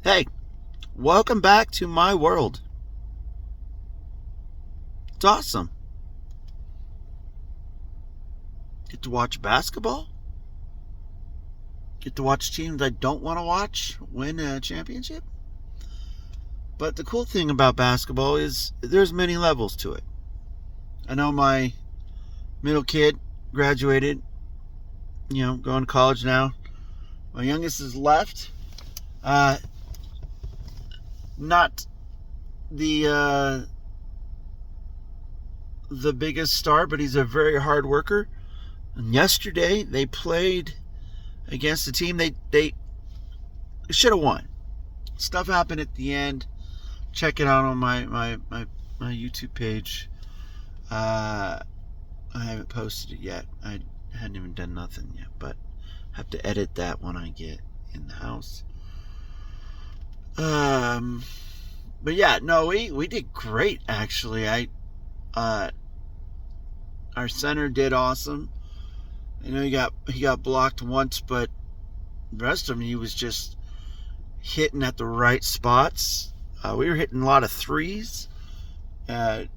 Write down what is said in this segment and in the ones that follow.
Hey, welcome back to my world. It's awesome. Get to watch basketball. Get to watch teams I don't want to watch win a championship. But the cool thing about basketball is there's many levels to it. I know my middle kid graduated, going to college now. My youngest is left. Not the biggest star, but he's a very hard worker. And yesterday they played against a team they should have won. Stuff happened at the end. Check it out on my YouTube page. I haven't posted it yet. I hadn't even done nothing yet, but have to edit that when I get in the house. But yeah, no, we did great actually. Our center did awesome. I know he got blocked once, but the rest of him he was just hitting at the right spots. We were hitting a lot of threes. I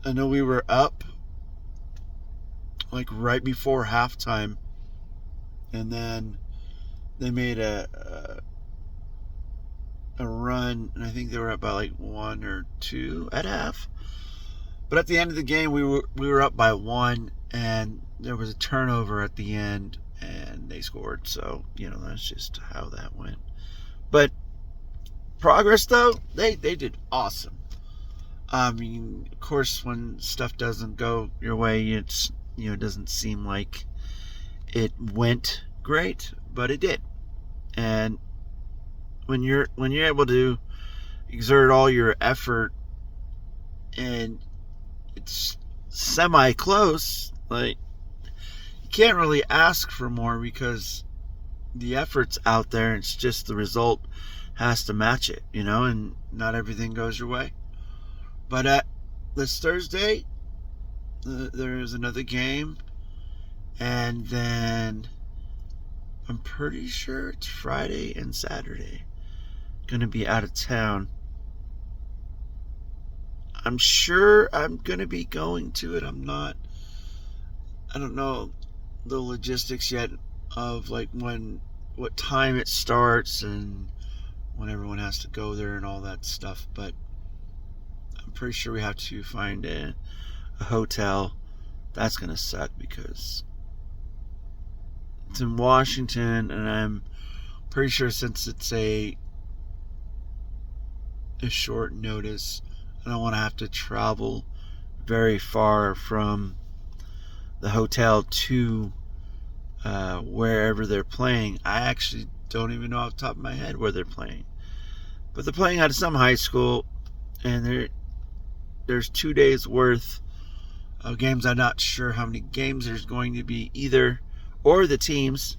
know we were up like right before halftime, and then they made a run, and I think they were up by like 1 or 2 at half. But at the end of the game, we were up by 1, and there was a turnover at the end, and they scored. So that's just how that went. But progress though, they did awesome. I mean, of course, when stuff doesn't go your way, it doesn't seem like it went great, but it did. And when you're able to exert all your effort and it's semi close, like you can't really ask for more because the effort's out there. It's just the result has to match it, and not everything goes your way. But this Thursday, there is another game, and then I'm pretty sure it's Friday and Saturday. Gonna be out of town. I'm sure I'm gonna be going to it. I don't know the logistics yet of like what time it starts and when everyone has to go there and all that stuff, but I'm pretty sure we have to find a hotel. That's gonna suck because it's in Washington, and I'm pretty sure since it's a short notice, I don't want to have to travel very far from the hotel to wherever they're playing. I actually don't even know off the top of my head where they're playing, but they're playing at some high school, and there's 2 days worth of games. I'm not sure how many games there's going to be either, or the teams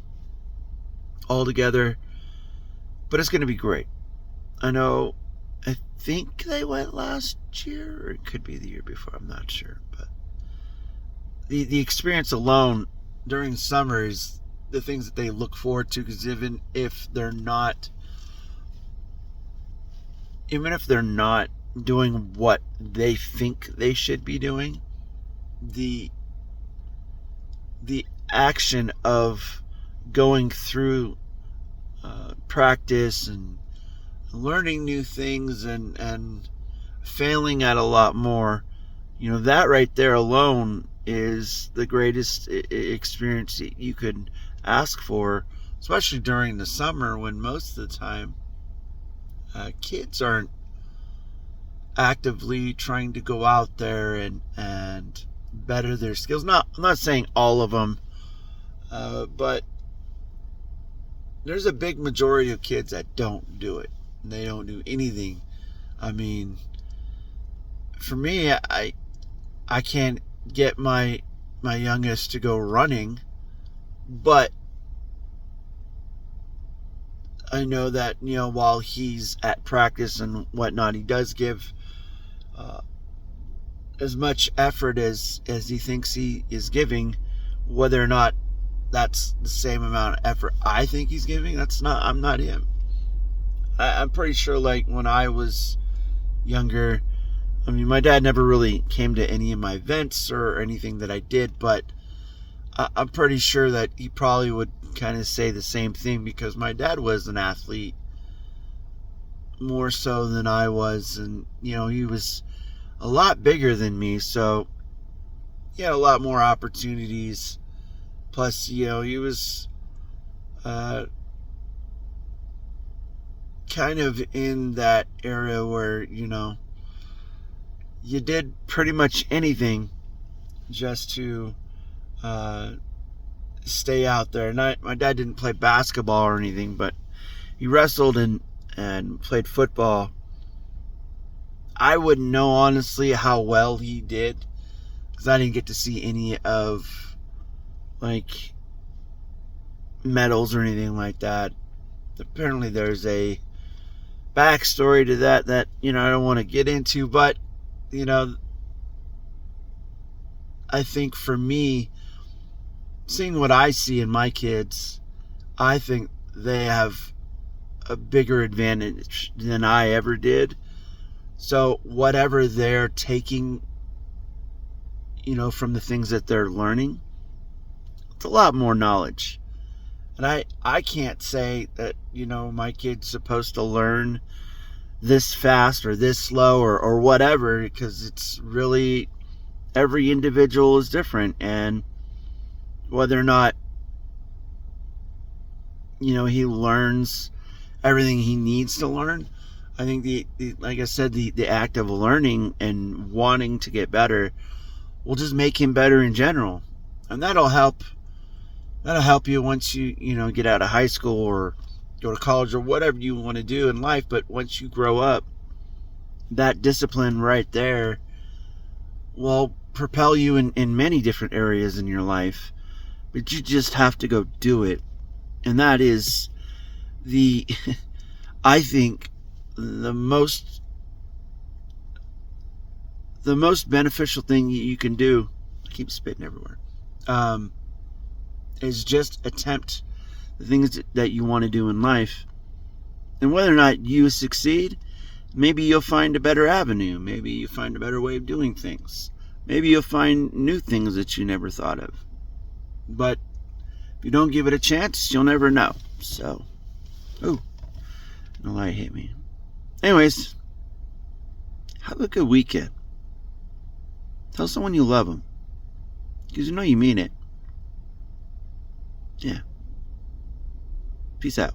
all together, but it's going to be great. I think they went last year, or it could be the year before. I'm not sure, but the experience alone during summer is the things that they look forward to. Because even if they're not doing what they think they should be doing, the action of going through practice and learning new things and failing at a lot more, that right there alone is the greatest experience you could ask for, especially during the summer when most of the time kids aren't actively trying to go out there and better their skills. I'm not saying all of them, but there's a big majority of kids that don't do it. They don't do anything. I mean, for me, I can't get my youngest to go running, but I know that while he's at practice and whatnot, he does give as much effort as he thinks he is giving. Whether or not that's the same amount of effort I think he's giving. I'm not him. I'm pretty sure, like, when I was younger, I mean, my dad never really came to any of my events or anything that I did, but I'm pretty sure that he probably would kind of say the same thing, because my dad was an athlete more so than I was, and he was a lot bigger than me, so he had a lot more opportunities. Plus, he was kind of in that area where you did pretty much anything just to stay out there. And my dad didn't play basketball or anything, but he wrestled and played football. I wouldn't know, honestly, how well he did, because I didn't get to see any of, like, medals or anything like that. Apparently there's a backstory to that I don't want to get into, but I think for me, seeing what I see in my kids, I think they have a bigger advantage than I ever did. So whatever they're taking, from the things that they're learning, it's a lot more knowledge. And I can't say that, my kid's supposed to learn this fast or this slow or whatever, because it's really, every individual is different. And whether or not, he learns everything he needs to learn, I think the like I said, the act of learning and wanting to get better will just make him better in general. And that'll help you once you get out of high school or go to college or whatever you want to do in life. But once you grow up, that discipline right there will propel you in many different areas in your life. But you just have to go do it. And that is I think the most beneficial thing you can do. I keep spitting everywhere. Is just attempt the things that you want to do in life. And whether or not you succeed, maybe you'll find a better avenue. Maybe you find a better way of doing things. Maybe you'll find new things that you never thought of. But if you don't give it a chance, you'll never know. So, no light hit me. Anyways, have a good weekend. Tell someone you love them, because you mean it. Yeah. Peace out.